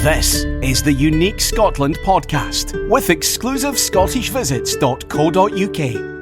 This is the Unique Scotland podcast with exclusive scottishvisits.co.uk.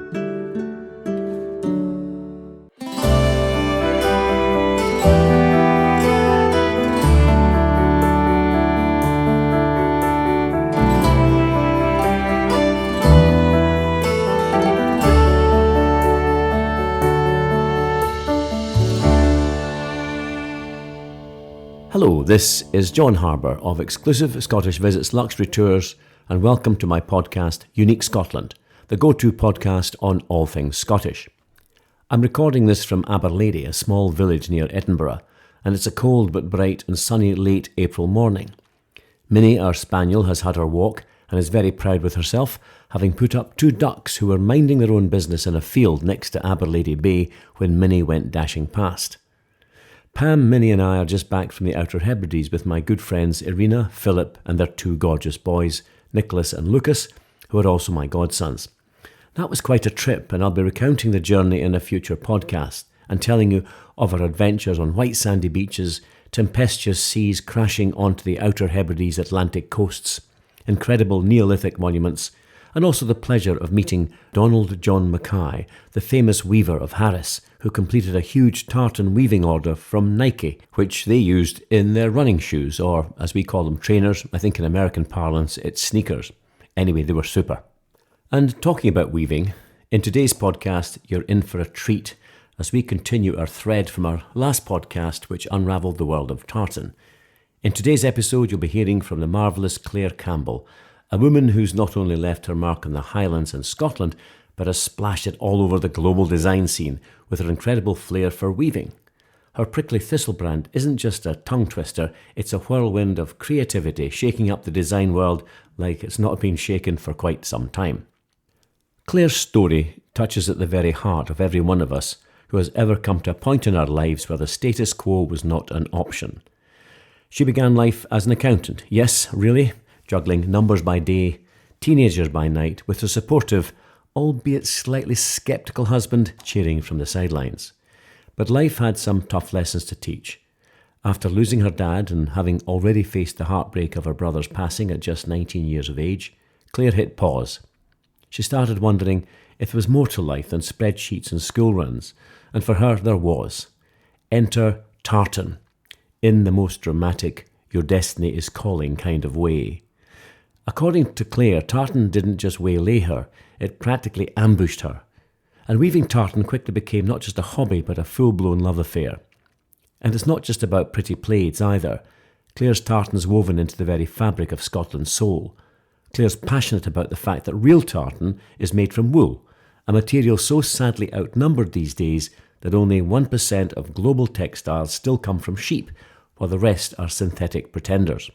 Hello, this is John Harbour of Exclusive Scottish Visits Luxury Tours, and welcome to my podcast, Unique Scotland, the go-to podcast on all things Scottish. I'm recording this from Aberlady, a small village near Edinburgh, and it's a cold but bright and sunny late April morning. Minnie, our spaniel, has had her walk and is very proud with herself, having put up 2 ducks who were minding their own business in a field next to Aberlady Bay when Minnie went dashing past. Pam, Minnie and I are just back from the Outer Hebrides with my good friends Irina, Philip and their 2 gorgeous boys, Nicholas and Lucas, who are also my godsons. That was quite a trip, and I'll be recounting the journey in a future podcast and telling you of our adventures on white sandy beaches, tempestuous seas crashing onto the Outer Hebrides Atlantic coasts, incredible Neolithic monuments, and also the pleasure of meeting Donald John Mackay, the famous weaver of Harris, who completed a huge tartan weaving order from Nike, which they used in their running shoes, or as we call them, trainers. I think in American parlance it's sneakers. Anyway, they were super. And talking about weaving, in today's podcast you're in for a treat as we continue our thread from our last podcast which unravelled the world of tartan. In today's episode you'll be hearing from the marvellous Clare Campbell, a woman who's not only left her mark on the Highlands and Scotland, but has splashed it all over the global design scene with her incredible flair for weaving. Her Prickly Thistle brand isn't just a tongue twister, it's a whirlwind of creativity shaking up the design world like it's not been shaken for quite some time. Clare's story touches at the very heart of every one of us who has ever come to a point in our lives where the status quo was not an option. She began life as an accountant, yes, really, juggling numbers by day, teenagers by night, with a supportive, albeit slightly sceptical husband cheering from the sidelines. But life had some tough lessons to teach. After losing her dad and having already faced the heartbreak of her brother's passing at just 19 years of age, Clare hit pause. She started wondering if there was more to life than spreadsheets and school runs, and for her there was. Enter Tartan, in the most dramatic, your destiny is calling kind of way. According to Clare, tartan didn't just waylay her, it practically ambushed her. And weaving tartan quickly became not just a hobby but a full-blown love affair. And it's not just about pretty plaids either. Clare's tartan's woven into the very fabric of Scotland's soul. Clare's passionate about the fact that real tartan is made from wool, a material so sadly outnumbered these days that only 1% of global textiles still come from sheep, while the rest are synthetic pretenders.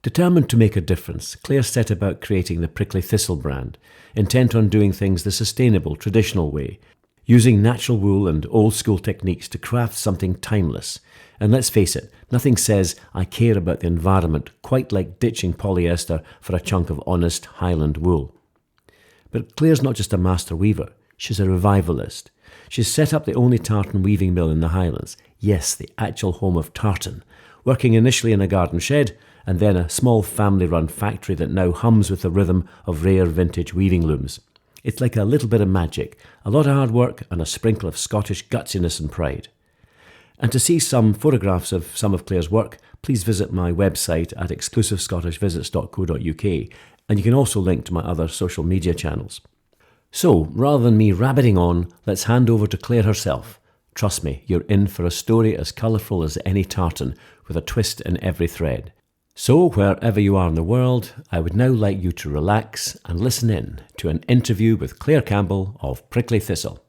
Determined to make a difference, Clare set about creating the Prickly Thistle brand, intent on doing things the sustainable, traditional way, using natural wool and old-school techniques to craft something timeless. And let's face it, nothing says I care about the environment quite like ditching polyester for a chunk of honest Highland wool. But Clare's not just a master weaver, she's a revivalist. She's set up the only tartan weaving mill in the Highlands, yes, the actual home of tartan, working initially in a garden shed, and then a small family-run factory that now hums with the rhythm of rare vintage weaving looms. It's like a little bit of magic, a lot of hard work and a sprinkle of Scottish gutsiness and pride. And to see some photographs of some of Clare's work, please visit my website at exclusivescottishvisits.co.uk, and you can also link to my other social media channels. So, rather than me rabbiting on, let's hand over to Clare herself. Trust me, you're in for a story as colourful as any tartan, with a twist in every thread. So, wherever you are in the world, I would now like you to relax and listen in to an interview with Clare Campbell of Prickly Thistle.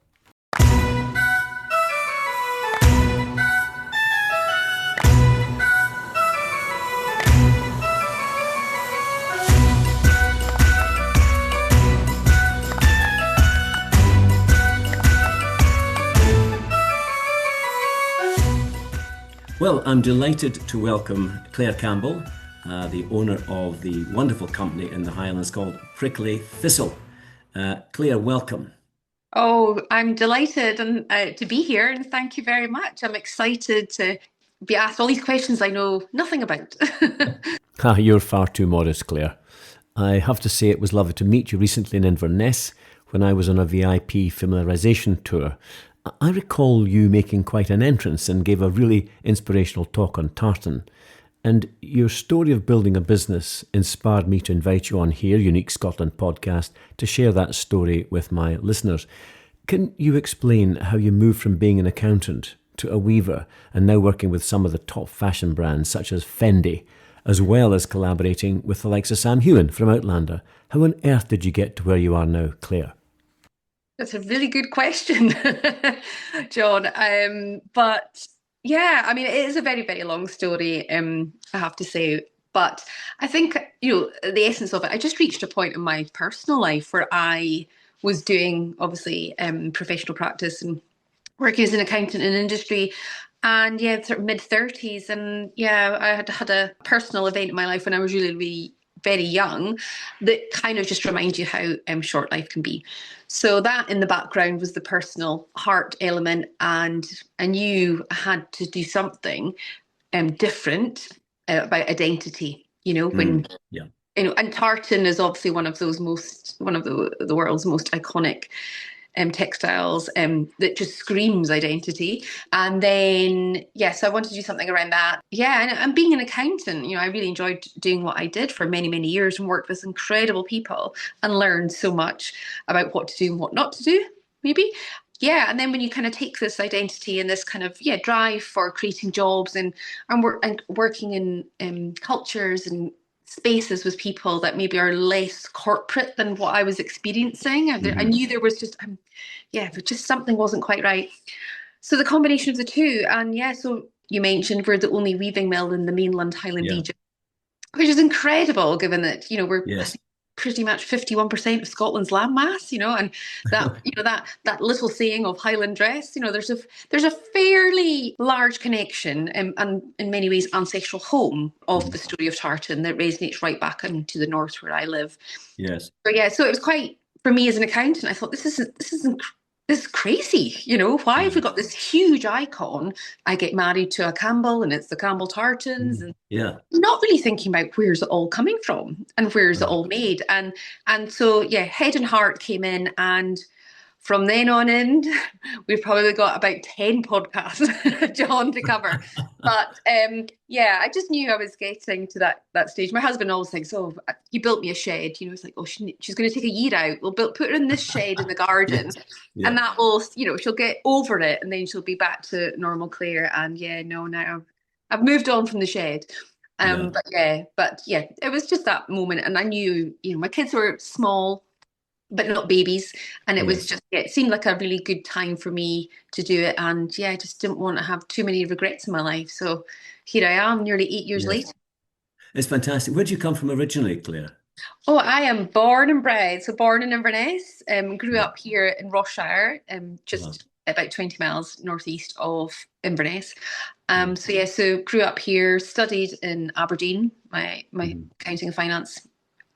Well, I'm delighted to welcome Clare Campbell, the owner of the wonderful company in the Highlands called Prickly Thistle. Clare, welcome. Oh, I'm delighted to be here, and thank you very much. I'm excited to be asked all these questions I know nothing about. You're far too modest, Claire. I have to say it was lovely to meet you recently in Inverness when I was on a VIP familiarisation tour. I recall you making quite an entrance and gave a really inspirational talk on tartan. And your story of building a business inspired me to invite you on here, Unique Scotland podcast, to share that story with my listeners. Can you explain how you moved from being an accountant to a weaver and now working with some of the top fashion brands such as Fendi, as well as collaborating with the likes of Sam Heughan from Outlander? How on earth did you get to where you are now, Claire? That's a really good question, John. But yeah, I mean, it is a very, very long story, I have to say. But I think, the essence of it, I just reached a point in my personal life where I was doing, obviously, professional practice and working as an accountant in industry. And yeah, sort of mid-30s. And yeah, I had a personal event in my life when I was really, really very young that kind of just reminds you how short life can be. So that in the background was the personal heart element, and I knew I had to do something different about identity. When Yeah. and tartan is obviously one of the world's most iconic textiles that just screams identity. And then, yes, I wanted to do something around that. Yeah, and being an accountant, I really enjoyed doing what I did for many, many years and worked with incredible people and learned so much about what to do and what not to do, maybe. Yeah, and then when you kind of take this identity and this kind of drive for creating jobs and working in cultures and spaces with people that maybe are less corporate than what I was experiencing. I knew there was just, but just something wasn't quite right. So the combination of the two, and so you mentioned we're the only weaving mill in the mainland Highland region, which is incredible given that, we're I think, pretty much 51% of Scotland's landmass, and that, that little saying of Highland dress, there's a fairly large connection and in many ways ancestral home of the story of tartan that resonates right back into the north where I live. Yes. So it was quite, for me as an accountant, I thought this is crazy. Why have we got this huge icon? I get married to a Campbell and it's the Campbell tartans, and not really thinking about where's it all coming from and where's it all made. And so head and heart came in, and from then on in, we've probably got about 10 podcasts, John, to cover. But I just knew I was getting to that stage. My husband always thinks, he built me a shed. It's like, she's going to take a year out. We'll put her in this shed in the garden. And that will, she'll get over it and then she'll be back to normal Claire. And now I've moved on from the shed. But it was just that moment. And I knew, my kids were small, but not babies. And it was just, it seemed like a really good time for me to do it. And I just didn't want to have too many regrets in my life. So here I am, nearly 8 years later. It's fantastic. Where did you come from originally, Claire? Oh, I am born and bred. So born in Inverness, grew up here in Rossshire, just about 20 miles northeast of Inverness. So grew up here, studied in Aberdeen, my accounting and finance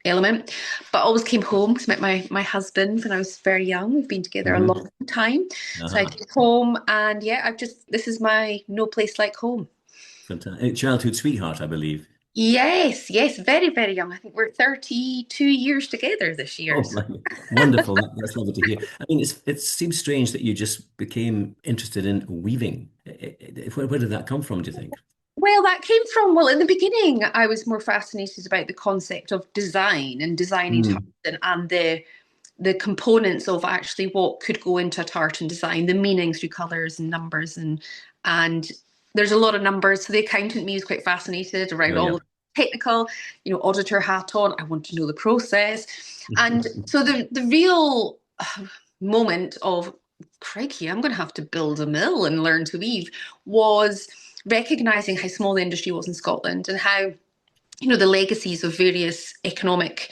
element, but always came home because I met my husband when I was very young. We've been together a long time. So I came home and this is my no place like home. Fantastic. Childhood sweetheart, I believe. Yes, very, very young. I think we're 32 years together this year. Oh, wonderful. That's lovely to hear. I mean, it seems strange that you just became interested in weaving. Where did that come from, do you think? Well, that came from, in the beginning, I was more fascinated about the concept of design and designing tartan and the components of actually what could go into a tartan design, the meaning through colours and numbers. And there's a lot of numbers. So the accountant me is quite fascinated around all the technical, auditor hat on. I want to know the process. And so the real moment of, crikey, I'm going to have to build a mill and learn to weave was recognising how small the industry was in Scotland and how, the legacies of various economic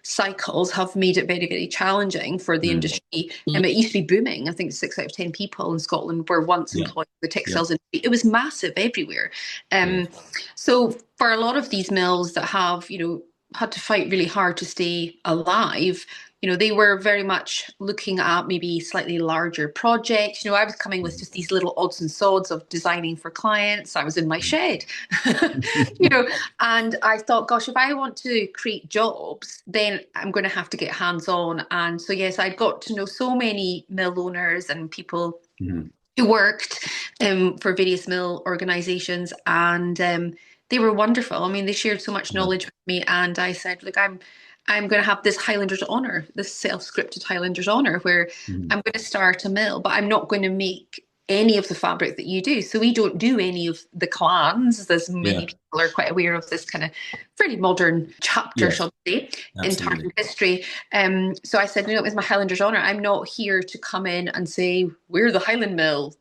cycles have made it very, very challenging for the industry. It used to be booming. I think 6 out of 10 people in Scotland were once employed in the textiles industry. It was massive everywhere. So for a lot of these mills that have, had to fight really hard to stay alive, they were very much looking at maybe slightly larger projects. I was coming with just these little odds and sods of designing for clients. I was in my shed, and I thought, gosh, if I want to create jobs, then I'm going to have to get hands-on. And so, yes, I got to know so many mill owners and people who worked for various mill organizations, and they were wonderful. I mean, they shared so much knowledge with me, and I said, look, I'm going to have this Highlander's honour, this self-scripted Highlander's honour, where I'm going to start a mill, but I'm not going to make any of the fabric that you do. So we don't do any of the clans, as many people are quite aware of this kind of fairly modern chapter, shall we say, in Tartan history. So I said, it was my Highlander's honour. I'm not here to come in and say, we're the Highland mill.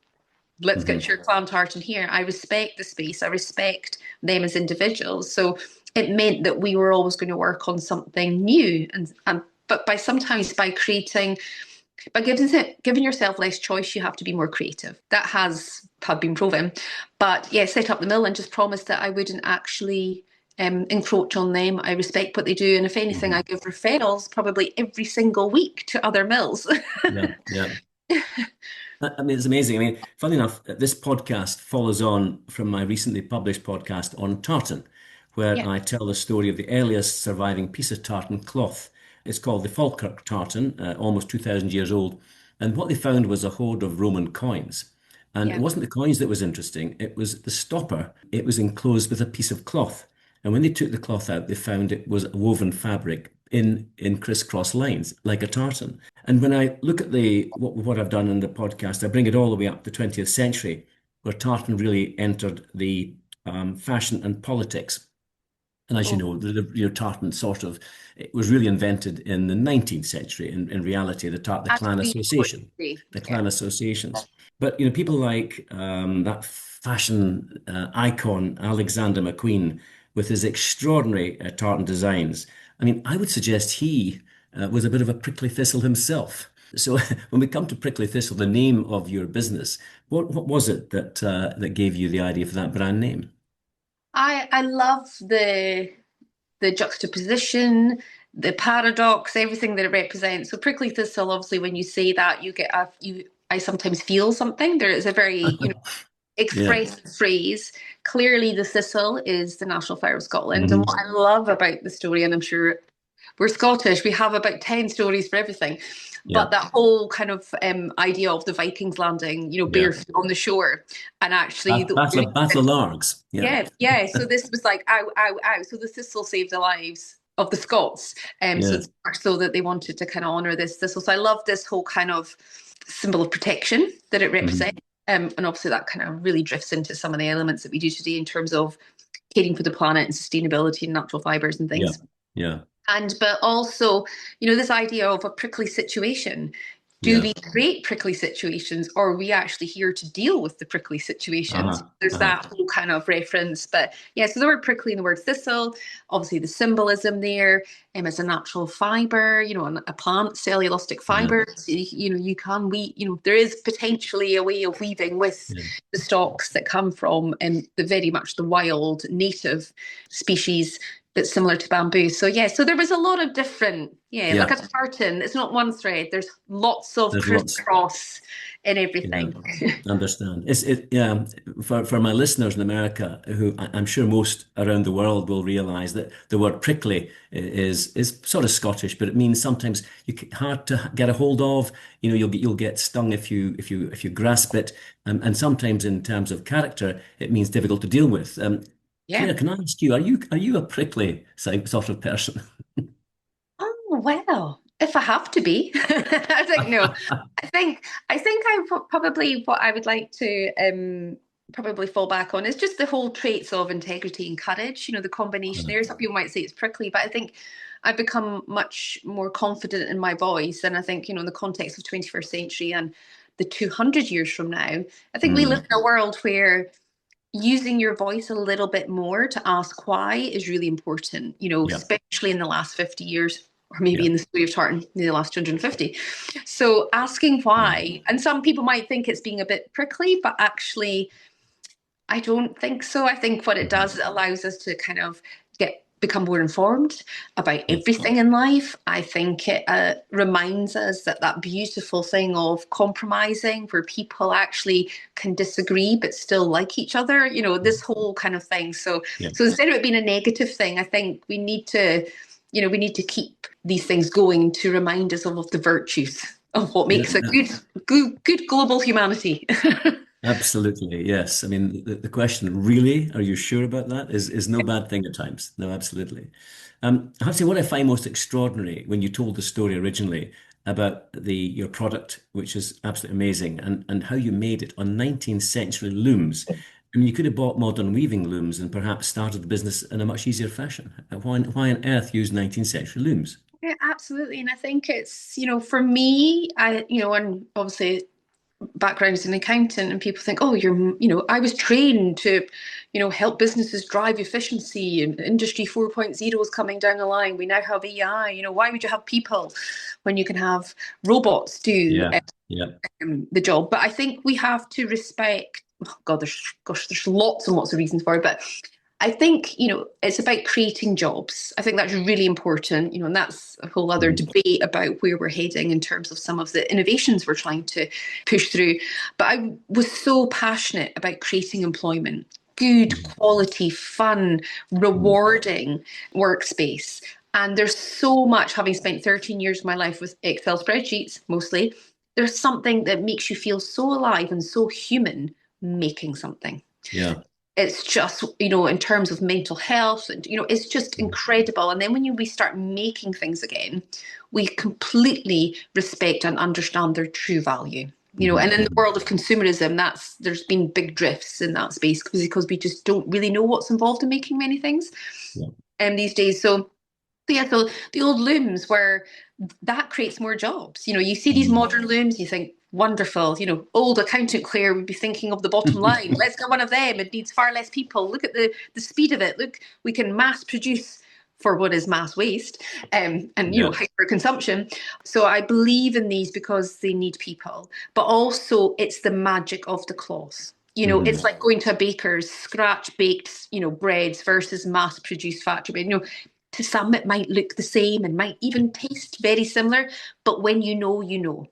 Let's get your clan tartan here. I respect the space. I respect them as individuals. So it meant that we were always going to work on something new. But by creating, by giving yourself less choice, you have to be more creative. That has been proven. But yeah, set up the mill and just promised that I wouldn't actually encroach on them. I respect what they do. And if anything, I give referrals probably every single week to other mills. Yeah. I mean, it's amazing. I mean, funny enough, this podcast follows on from my recently published podcast on tartan, where I tell the story of the earliest surviving piece of tartan cloth. It's called the Falkirk tartan, almost 2,000 years old. And what they found was a hoard of Roman coins. And it wasn't the coins that was interesting, it was the stopper. It was enclosed with a piece of cloth. And when they took the cloth out, they found it was woven fabric in crisscross lines, like a tartan. And when I look at what I've done in the podcast, I bring it all the way up to the 20th century, where tartan really entered the fashion and politics. And as you know, the tartan it was really invented in the 19th century. In reality, the clan association, clan associations. But people like that fashion icon Alexander McQueen with his extraordinary tartan designs. I mean, I would suggest he was a bit of a prickly thistle himself. So when we come to prickly thistle, the name of your business, what was it that gave you the idea for that brand name? I love the juxtaposition, the paradox, everything that it represents. So prickly thistle, obviously, when you say that, I sometimes feel something. There is a very expressive phrase. Clearly, the thistle is the national flower of Scotland. And what I love about the story, and I'm sure we're Scottish, we have about 10 stories for everything. But that whole kind of idea of the Vikings landing, barefoot on the shore, and actually Battle of Largs. Yeah. So this was like, ow, ow, ow. So the thistle saved the lives of the Scots. So it's so that they wanted to kind of honour this thistle. So I love this whole kind of symbol of protection that it represents. And obviously that kind of really drifts into some of the elements that we do today in terms of caring for the planet and sustainability and natural fibres and things. Yeah. But also, this idea of a prickly situation. Do we create prickly situations, or are we actually here to deal with the prickly situations? There's that whole kind of reference. But so the word prickly and the word thistle, obviously the symbolism there, as a natural fibre, a plant, cellulosic fibre. So, you can weave, there is potentially a way of weaving with the stalks that come from the very much the wild native species that's similar to bamboo. So so there was a lot of different, like a tartan. It's not one thread. There's lots of crisscross in everything. Understand. For my listeners in America, who I'm sure most around the world will realise that the word prickly is sort of Scottish, but it means sometimes hard to get a hold of. You'll get stung if you grasp it, and sometimes in terms of character, it means difficult to deal with. Claire, can I ask you, are you a prickly sort of person? Oh, well, if I have to be. I think no. I think probably what I would like to probably fall back on is just the whole traits of integrity and courage, the combination there. Some people might say it's prickly, but I think I've become much more confident in my voice. And I think, in the context of 21st century and the 200 years from now, I think we live in a world where using your voice a little bit more to ask why is really important, especially in the last 50 years, or maybe in the story of tartan, in the last 250. So asking why, and some people might think it's being a bit prickly, but actually, I don't think so. I think what it does, it allows us to kind of get become more informed about everything in life. I think it reminds us that that beautiful thing of compromising, where people actually can disagree but still like each other, you know, this whole kind of thing. So instead of it being a negative thing, I think we need to, you know, we need to keep these things going to remind us of the virtues of what makes a good global humanity. Absolutely, yes. I mean, the question, really, are you sure about that, is no bad thing at times. No, absolutely. I have to say, what I find most extraordinary when you told the story originally about your product, which is absolutely amazing, and how you made it on 19th century looms. I mean, you could have bought modern weaving looms and perhaps started the business in a much easier fashion. Why on earth use 19th century looms? Yeah, absolutely. And I think it's, you know, for me, and obviously background as an accountant, and people think, oh, I was trained to, you know, help businesses drive efficiency, and industry 4.0 is coming down the line. We now have AI, you know, why would you have people when you can have robots do the job? But I think we have to respect, oh God, there's lots and lots of reasons for it, but I think, you know, it's about creating jobs. I think that's really important, you know, and that's a whole other debate about where we're heading in terms of some of the innovations we're trying to push through. But I was so passionate about creating employment, good quality, fun, rewarding workspace. And there's so much, having spent 13 years of my life with Excel spreadsheets mostly, there's something that makes you feel so alive and so human making something. Yeah. It's just, you know, in terms of mental health, you know, it's just incredible. And then when we start making things again, we completely respect and understand their true value. You know, and in the world of consumerism, there's been big drifts in that space because we just don't really know what's involved in making many things these days. So the old looms, where that creates more jobs. You know, you see these modern looms, you think, wonderful. You know, old accountant Clare would be thinking of the bottom line. Let's get one of them. It needs far less people. Look at the speed of it. Look, we can mass produce for what is mass waste, and you know, hyper consumption. So I believe in these because they need people, but also it's the magic of the cloth. You know, it's like going to a baker's, scratch baked, you know, breads versus mass produced factory bread. You know, to some it might look the same and might even taste very similar, but when you know, you know.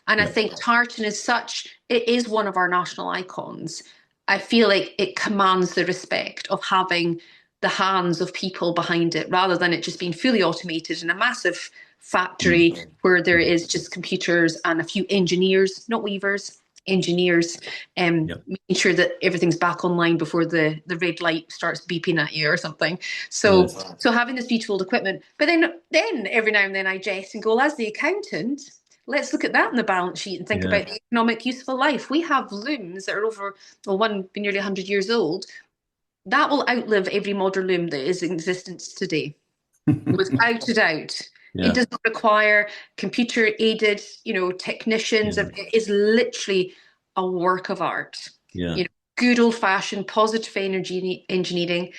And I think tartan it is one of our national icons. I feel like it commands the respect of having the hands of people behind it, rather than it just being fully automated in a massive factory where there is just computers and a few engineers, not weavers, engineers, making sure that everything's back online before the red light starts beeping at you or something. So having this beautiful equipment, but then every now and then I jest and go, well, as the accountant, let's look at that in the balance sheet and think about the economic useful life. We have looms that are one nearly 100 years old. That will outlive every modern loom that is in existence today, without a doubt. It does not require computer aided, you know, technicians. It is literally a work of art. You know, good old fashioned positive energy engineering,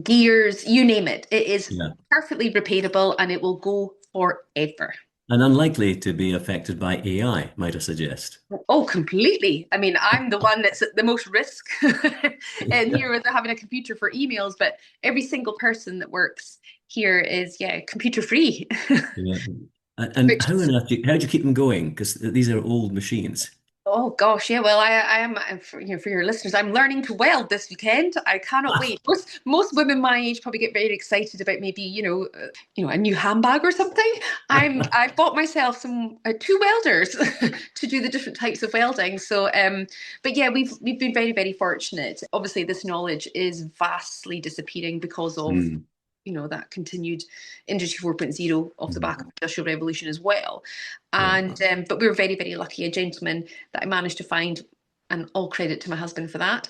gears, you name it. It is perfectly repairable and it will go forever. And unlikely to be affected by AI, might I suggest? Oh, completely. I mean, I'm the one that's at the most risk and here with having a computer for emails, but every single person that works here is, computer free. And how on earth how do you keep them going? Because these are old machines. Oh gosh, yeah. Well, I am for your listeners. I'm learning to weld this weekend. I cannot wait. Most women my age probably get very excited about maybe a new handbag or something. I've bought myself some two welders to do the different types of welding. So, but yeah, we've been very, very fortunate. Obviously, this knowledge is vastly disappearing because of that continued industry 4.0 off the back of the industrial revolution as well. And but we were very, very lucky. A gentleman that I managed to find, and all credit to my husband for that,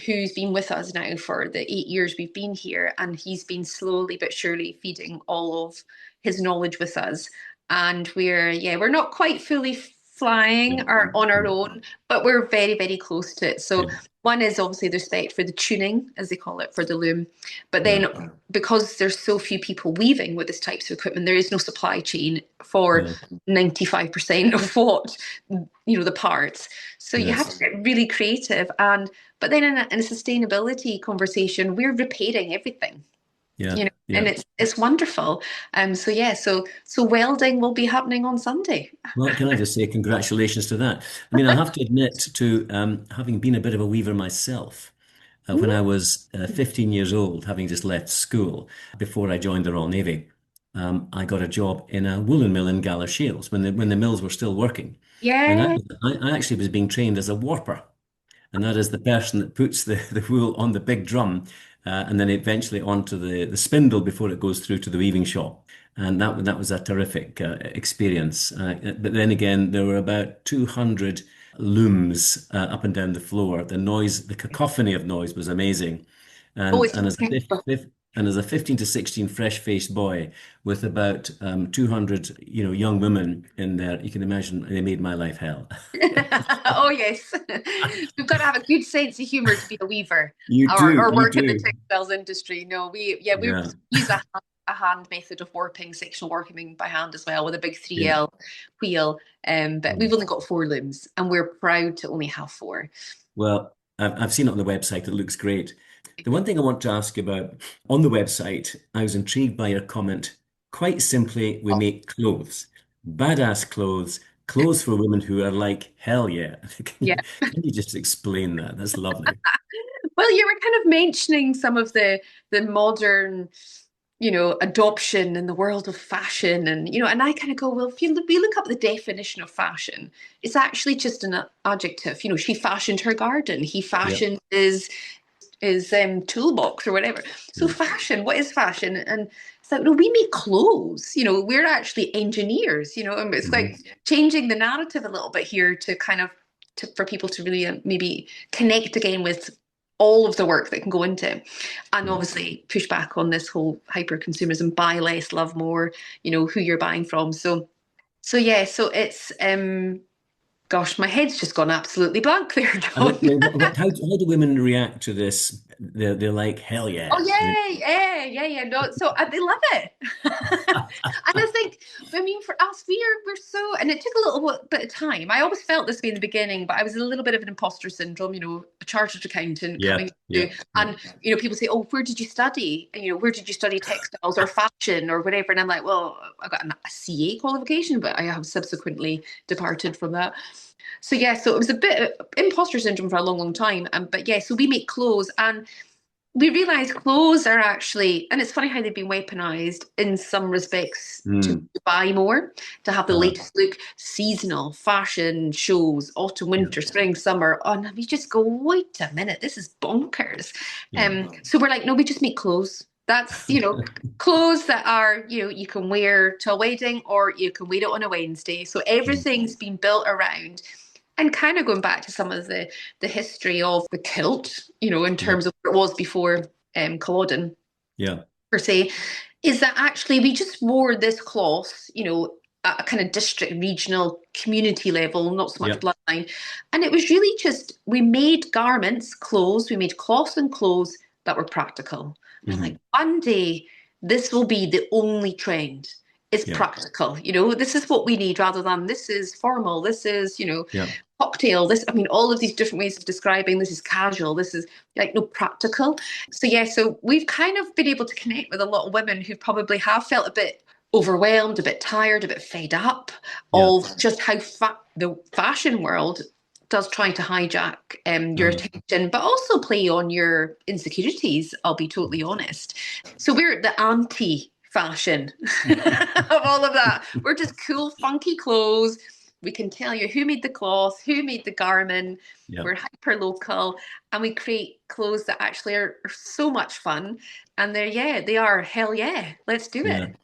who's been with us now for the 8 years we've been here, and he's been slowly but surely feeding all of his knowledge with us. And we're not quite fully flying or on our own, but we're very, very close to it. So one is obviously the respect for the tuning, as they call it, for the loom. But then because there's so few people weaving with this types of equipment, there is no supply chain for 95% of what, the parts. So you have to get really creative. But then in a sustainability conversation, we're repairing everything. Yeah. And Yeah. it's wonderful. So welding will be happening on Sunday. Well, can I just say congratulations to that? I mean, I have to admit to having been a bit of a weaver myself. When I was 15 years old, having just left school, before I joined the Royal Navy, I got a job in a woolen mill in Galashiels when the mills were still working. And Yeah. I actually was being trained as a warper. And that is the person that puts the wool on the big drum and then eventually onto the spindle before it goes through to the weaving shop. And that was a terrific experience. But then again, there were about 200 looms up and down the floor. The noise, the cacophony of noise was amazing. Oh, And it's and as a incredible. and as a 15 to 16 fresh-faced boy with about 200 young women in there, you can imagine they made my life hell. Oh yes, we've got to have a good sense of humor to be a weaver You do, or you work in the do. textiles industry. No, we Yeah, use a hand method of warping, sectional warping by hand as well with a big yeah. 3L wheel. But we've Mm. only got 4 looms, and we're proud to only have 4. Well, I've seen it on the website. It looks great. The one thing I want to ask you about on the website, I was intrigued by your comment. Quite simply, we make clothes, badass clothes, clothes for women who are like, hell yeah. Yeah. Can you just explain that? That's lovely. Well, you were kind of mentioning some of the modern, adoption in the world of fashion, and I kind of go, well, if we look up the definition of fashion, it's actually just an adjective. She fashioned her garden. He Yeah, fashioned his toolbox or whatever. So yeah. fashion, what is fashion? And it's like, no, we make clothes. We're actually engineers. And it's Hmm. like changing the narrative a little bit here to kind of for people to really maybe connect again with all of the work that can go into it. And Yeah. obviously push back on this whole hyper consumerism, buy less, love more, who you're buying from. So yeah, so it's gosh, my head's just gone absolutely blank there, I mean, John. how do women react to this? They're like, hell Oh yeah. I mean, yeah. No, so they love it, and I think, I mean, for us, we're so, and it took a little bit of time. I always felt this way in the beginning, but I was a little bit of an imposter syndrome. A chartered accountant yeah, coming yeah, to, yeah. and people say, "Oh, where did you study? And, where did you study textiles or fashion or whatever?" And I'm like, "Well, I got a CA qualification, but I have subsequently departed from that." So yeah, so it was a bit of imposter syndrome for a long, long time. But yeah, so we make clothes, and we realize clothes are actually, and it's funny how they've been weaponized in some respects to Mm. buy more, to have the Uh, latest look, seasonal fashion shows, autumn, yeah, winter, spring, summer. Oh, and we just go, wait a minute, this is bonkers. yeah. So we're like, no, we just make clothes. That's, clothes that are, you can wear to a wedding or you can wear it on a Wednesday. So Mm. everything's been built around and kind of going back to some of the history of the kilt, in Yeah, terms of what it was before Culloden yeah, per se, is that actually we just wore this cloth, at a kind of district, regional, community level, not so much yeah. bloodline. And it was really just, we made garments, clothes, we made cloths and clothes that were practical. And I'm Hmm. like, one day this will be the only trend. It's Yeah, practical, this is what we need rather than this is formal, this is, yeah. cocktail, this, I mean, all of these different ways of describing this is casual, this is like no practical. So yeah, so we've kind of been able to connect with a lot of women who probably have felt a bit overwhelmed, a bit tired, a bit fed up Yeah. of just how the fashion world does try to hijack your Uh, attention, but also play on your insecurities, I'll be totally honest. So we're the anti fashion of all of that. We're just cool, funky clothes. We can tell you who made the cloth, who made the garment. yeah, We're hyper local and we create clothes that actually are so much fun. And they are hell yeah, let's do yeah. it.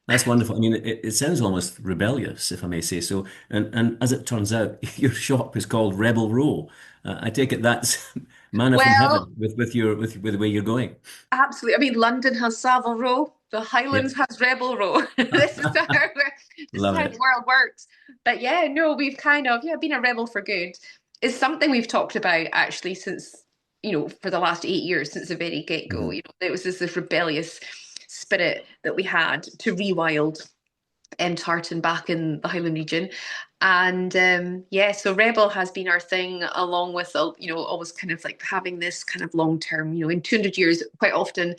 That's wonderful. I mean, it sounds almost rebellious, if I may say so. And as it turns out, your shop is called Rebel Row. I take it that's manna from Well, heaven with the way you're going. absolutely. I mean, London has Savile Row. The Yeah, Highlands has Rebel Row. This is love how it. the world works. But yeah, no, we've kind of been a rebel for good. It's something we've talked about actually since for the last 8 years since the very get go. Mhm. There was this rebellious spirit that we had to rewild Tartan back in the Highland region. And yeah, so Rebel has been our thing, along with always kind of like having this kind of long term, in 200 years, quite often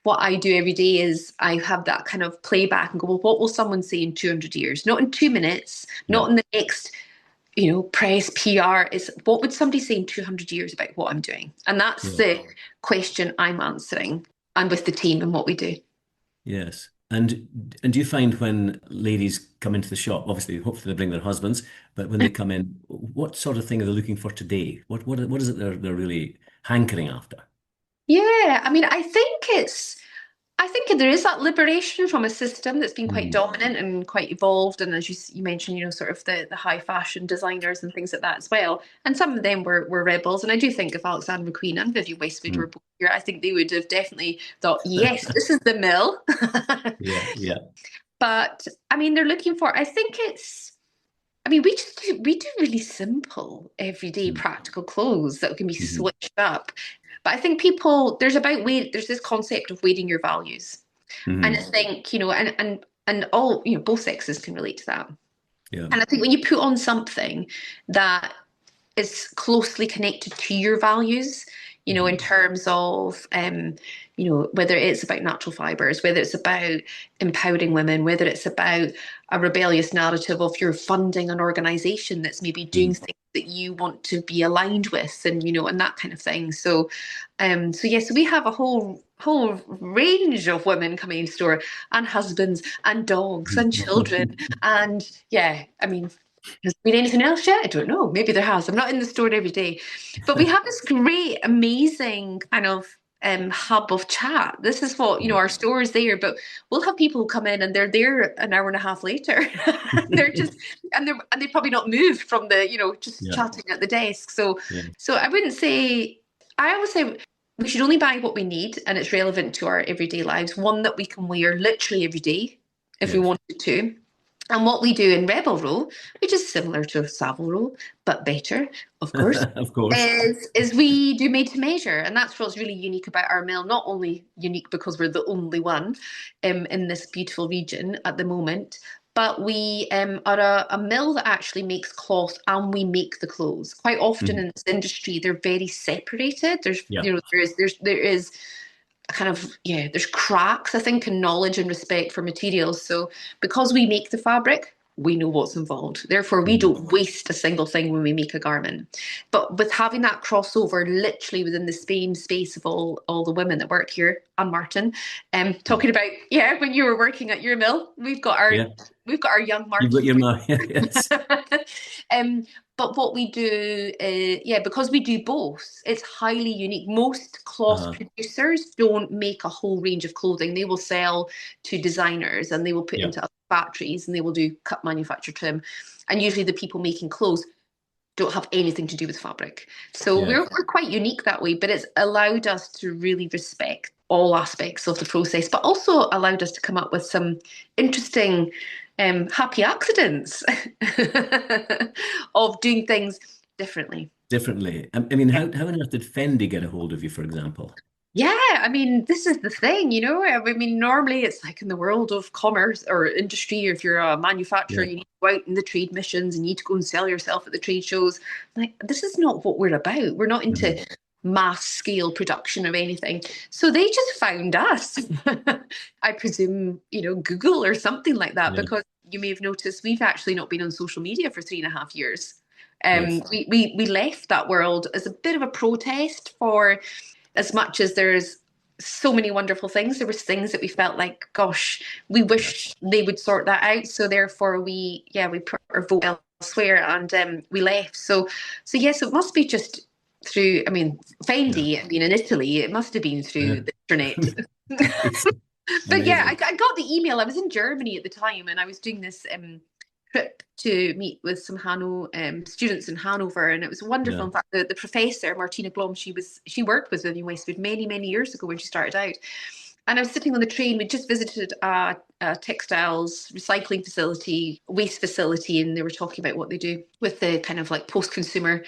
what I do every day is I have that kind of playback and go, well, what will someone say in 200 years? Not in 2 minutes, Yeah. not in the next, press, PR. Is what would somebody say in 200 years about what I'm doing? And that's Yeah. the question I'm answering, and with the team and what we do. Yes. And do you find when ladies come into the shop, obviously, hopefully they bring their husbands, but when they come in, what sort of thing are they looking for today? What is it they're really hankering after? Yeah, I mean, I think there is that liberation from a system that's been quite Mm. dominant and quite evolved. And as you mentioned, sort of the high fashion designers and things like that as well. And some of them were rebels. And I do think if Alexander McQueen and Vivienne Westwood were Mm. both here, I think they would have definitely thought, yes, this is the mill. Yeah, yeah. But I mean, they're looking for, we do really simple, everyday, Mm. practical clothes that can be Mhm. switched up. But I think there's this concept of weighting your values. And I Mhm. think, and all, both sexes can relate to that. Yeah. And I think when you put on something that is closely connected to your values, in Mhm. terms of, whether it's about natural fibers, whether it's about empowering women, whether it's about a rebellious narrative of you're funding an organization that's maybe doing Mhm. things that you want to be aligned with, and that kind of thing. So we have a whole range of women coming into store, and husbands and dogs and children. And yeah, I mean, has there been anything else yet? I don't know. Maybe there has. I'm not in the store every day. But we have this great, amazing kind of hub of chat. This is what, Yeah. our store is there, but we'll have people come in and they're there an hour and a half later. they're just and they've probably not moved from the, just Yeah. chatting at the desk. So Yeah. so I always say we should only buy what we need and it's relevant to our everyday lives, one that we can wear literally every day if we Yes. wanted to. And what we do in Rebel Row, which is similar to Savile Row, but better, of course, Of course. is we do made to measure. And that's what's really unique about our mill. Not only unique because we're the only one in this beautiful region at the moment, but we are a mill that actually makes cloth and we make the clothes. Quite often Mhm. in this industry, they're very separated. There's, Yeah. there is kind of, there's cracks, I think, in knowledge and respect for materials. So because we make the fabric, we know what's involved. Therefore, we Mhm. don't waste a single thing when we make a garment. But with having that crossover literally within the same space of all the women that work here, and Martin, Yeah. talking about, when you were working at your mill, Yeah. we've got our young You've got Martin. your mind. Yes. um, but what we do, because we do both, it's highly unique. Most cloth Uh-huh. producers don't make a whole range of clothing. They will sell to designers and they will put Yeah. into other factories and they will do cut, manufacture, trim. And usually the people making clothes don't have anything to do with fabric. So Yeah. we're quite unique that way, but it's allowed us to really respect all aspects of the process, but also allowed us to come up with some interesting happy accidents of doing things differently. Differently. I mean, how on earth did Fendi get a hold of you, for example? Yeah, I mean, this is the thing, I mean, normally it's like in the world of commerce or industry, or if you're a manufacturer, Yeah. you need to go out in the trade missions and you need to go and sell yourself at the trade shows. Like, this is not what we're about. We're not into Mhm. mass scale production of anything. So they just found us. I presume, Google or something like that, Yeah. because you may have noticed we've actually not been on social media for 3.5 years. Yes. We left that world as a bit of a protest for, as much as there's so many wonderful things, there was things that we felt like, gosh, we Yeah. wish they would sort that out. So therefore we put our vote elsewhere and we left. So yes, it must be just through, I mean, Yeah. Fendi, I mean, in Italy, it must have been through Yeah. the internet. Amazing. But yeah, I Amazing. got the email. I was in Germany at the time and I was doing this trip to meet with some students in Hanover, and it was wonderful. Yeah. In fact, the professor Martina Blom, she worked with Vivienne Westwood many years ago when she started out. And I was sitting on the train. We just visited a textiles recycling facility, waste facility, and they were talking about what they do with the kind of like post-consumer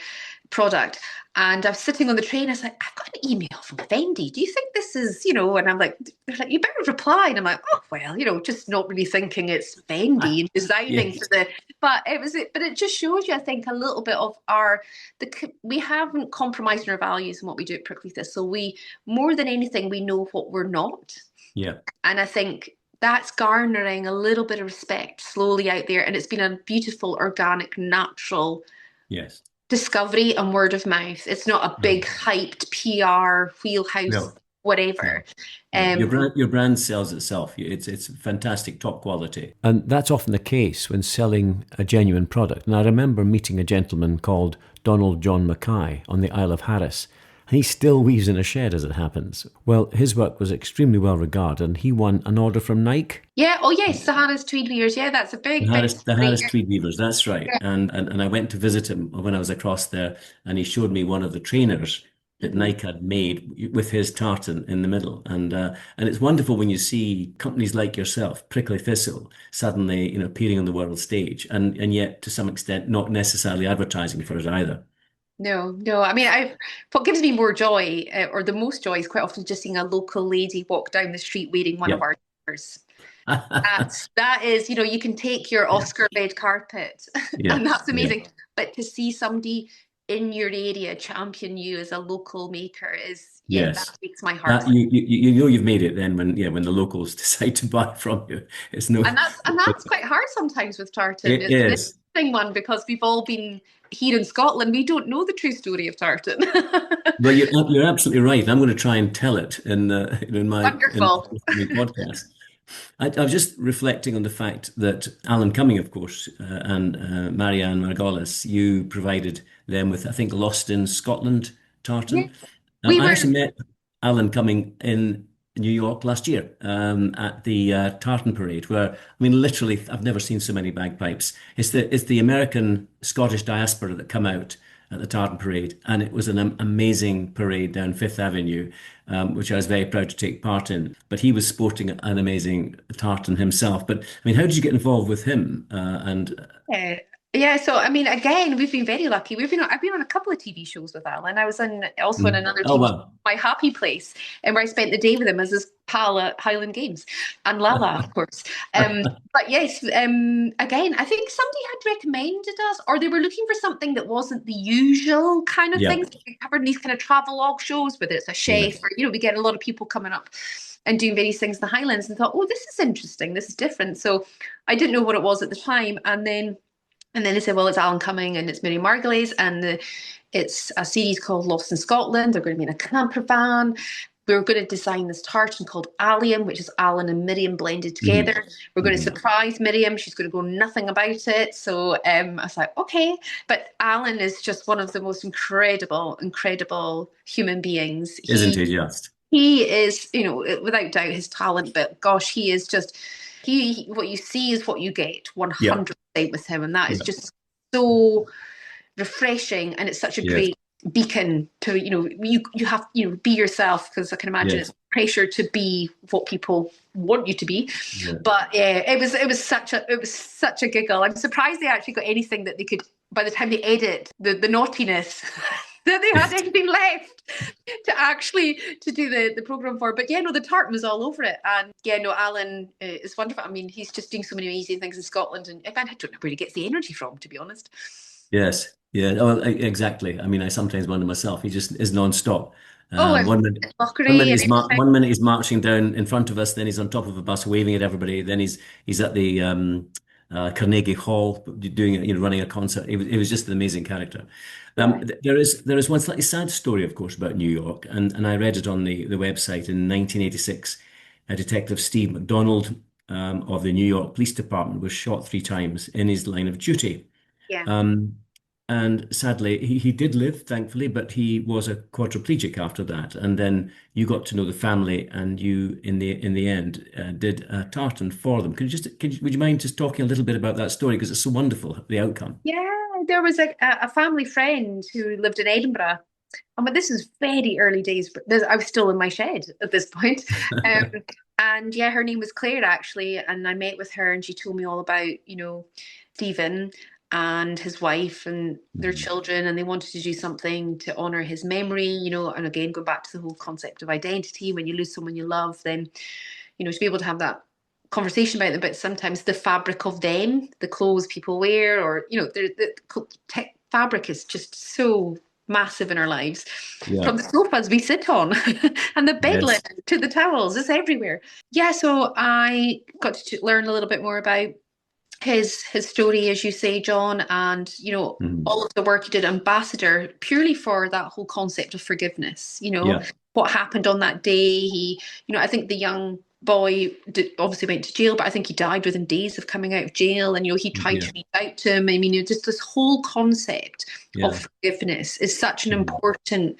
product. And I was sitting on the train. I was like, I've got an email from Fendi. Do you think this is, And I'm like, they're like, you better reply. And I'm like, oh well, just not really thinking it's Fendi and designing Yes. for the. But it just shows you, I think, a little bit of we haven't compromised on our values and what we do at Prickly Thistle. We, more than anything, we know what we're not. Yeah. And I think that's garnering a little bit of respect slowly out there. And it's been a beautiful, organic, natural Yes. discovery and word of mouth. It's not a big No. hyped PR wheelhouse, No. No. whatever. No. Your Um, brand sells itself. It's fantastic, top quality. And that's often the case when selling a genuine product. And I remember meeting a gentleman called Donald John Mackay on the Isle of Harris. And he still weaves in a shed as it happens. Well, his work was extremely well regarded and he won an order from Nike. yeah. Oh, yes. Sahara's tweed weavers. Yeah, that's a big, big The story. Harris Tweed Weavers, that's right. And I went to visit him when I was across there, and he showed me one of the trainers that Mhm. Nike had made with his tartan in the middle. And it's wonderful when you see companies like yourself, Prickly Thistle, suddenly appearing on the world stage, and yet to some extent not necessarily advertising for it either. No, no. I mean, what gives me more joy, or the most joy, is quite often just seeing a local lady walk down the street wearing one of Yep. our covers. That is, you can take your Yeah. Oscar red carpet, Yeah. and that's Yeah. amazing. But to see somebody in your area champion you as a local maker is, yeah, that Yes. makes my heart That sing. you know you've made it then when the locals decide to buy from you. It's no. And that's quite hard sometimes with tartan. It It's an is. interesting one because we've all been here in Scotland. We don't know the true story of tartan. Well, you're absolutely right. I'm going to try and tell it in Wonderful. my podcast. I was just reflecting on the fact that Alan Cumming, of course, and Marianne Margolis, you provided them with, I think, Lost in Scotland Yeah, tartan. we I were. actually met Alan Cumming in New York last year at the Tartan Parade, where I mean, literally, I've never seen so many bagpipes. It's the American Scottish diaspora that come out at the Tartan Parade, and it was an amazing parade down Fifth Avenue, which I was very proud to take part in. But he was sporting an amazing tartan himself. But I mean, how did you get involved with him? And Yeah. Yeah, so I mean, again, we've been very lucky. I've been on a couple of TV shows with Alan. I was also in another oh TV show, well, My Happy Place, and where I spent the day with him as his pal at Highland Games, and Lala, of course. But yes, again, I think somebody had recommended us, or they were looking for something that wasn't the usual kind of yeah, things we covered in these kind of travel-log shows, whether it's a chef yes, or we get a lot of people coming up and doing various things in the Highlands, and thought, oh, this is interesting, this is different. So I didn't know what it was at the time, and then they said, well, it's Alan Cumming and it's Mary Margulies, and it's a series called Lost in Scotland. They're going to be in a camper van. We're going to design this tartan called Allan, which is Alan and Miriam blended hmm together. We're going to hmm surprise Miriam. She's going to go nothing about it. So I was like, okay. But Alan is just one of the most incredible, incredible human beings. Isn't He he just? he is, without doubt, his talent. But gosh, he is just what you see is what you get, Yeah, 100% with him, and that is yeah, just so refreshing, and it's such a yes, great beacon to you have be yourself, because I can imagine yes, it's pressure to be what people want you to be. yeah. But yeah, it was such a giggle. I'm surprised they actually got anything that they could, by the time they edit the naughtiness, that they had anything left to actually to do the program for. But yeah, no, the tartan was all over it. And yeah, no, Alan is wonderful. I mean, he's just doing so many amazing things in Scotland, and I don't know where he gets the energy from, to be honest. Yes, yeah, oh, exactly. I mean, I sometimes wonder myself. He just is non-stop. Oh, and One mockery minute and everything. 1 minute he's marching down in front of us, then he's on top of a bus waving at everybody. Then he's at the Carnegie Hall doing running a concert. He was just an amazing character. Yeah, There is one slightly sad story, of course, about New York, and I read it on the website in 1986. Detective Steve McDonald of the New York Police Department was shot 3 times in his line of duty. yeah. Um, and sadly, he did live, thankfully, but he was a quadriplegic after that. And then you got to know the family, and you, in the end, did a tartan for them. Would you mind just talking a little bit about that story, because it's so wonderful, the outcome. Yeah, there was a family friend who lived in Edinburgh. But this is very early days. But I was still in my shed at this point. Um, and yeah, her name was Claire, actually. And I met with her, and she told me all about, Stephen and his wife and their Mhm. children. And they wanted to do something to honor his memory, and again, go back to the whole concept of identity. When you lose someone you love, then, to be able to have that conversation about them, but sometimes the fabric of them, the clothes people wear, or, the fabric is just so massive in our lives. Yeah. From the sofas we sit on and the bed Yes. linen to the towels, it's everywhere. Yeah, so I got to learn a little bit more about his story, as you say, John, and all of the work he did, ambassador, purely for that whole concept of forgiveness. Yeah. What happened on that day. I think the young boy obviously went to jail, but I think he died within days of coming out of jail. And he tried to reach out to him. I mean, just this whole concept of forgiveness is such an important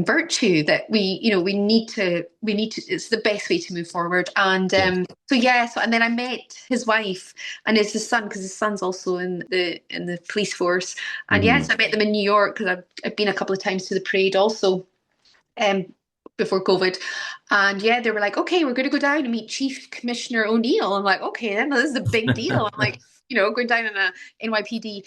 virtue that we need to it's the best way to move forward. And and then I met his wife and his son, because his son's also in the police force. And yes, I met them in New York, because I've been a couple of times to the parade also, before COVID. And they were like, okay, we're going to go down and meet Chief Commissioner O'Neill. I'm like, okay, then this is a big deal. I'm like, going down in a NYPD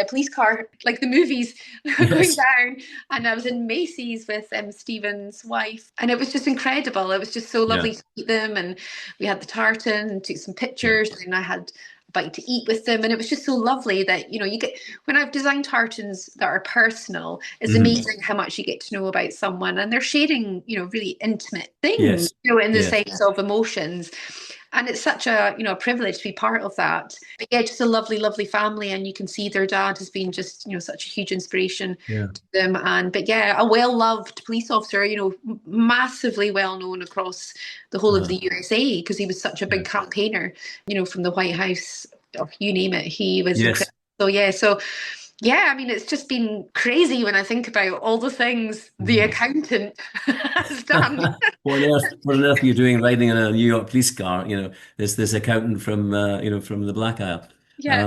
police car, like the movies, going down. And I was in Macy's with Stephen's wife, and it was just incredible. It was just so lovely to meet them. And we had the tartan and took some pictures, and I had a bite to eat with them. And it was just so lovely that, you get, when I've designed tartans that are personal, it's amazing how much you get to know about someone, and they're sharing, really intimate things, in the sense of emotions. And it's such a privilege to be part of that. But just a lovely, lovely family, and you can see their dad has been just such a huge inspiration to them. And a well-loved police officer, massively well known across the whole of the USA, because he was such a big campaigner, from the White House, you name it. He was incredible. I mean, it's just been crazy when I think about all the things the accountant has done. What on earth are you doing riding in a New York police car? This accountant from from the Black Isle. Yeah.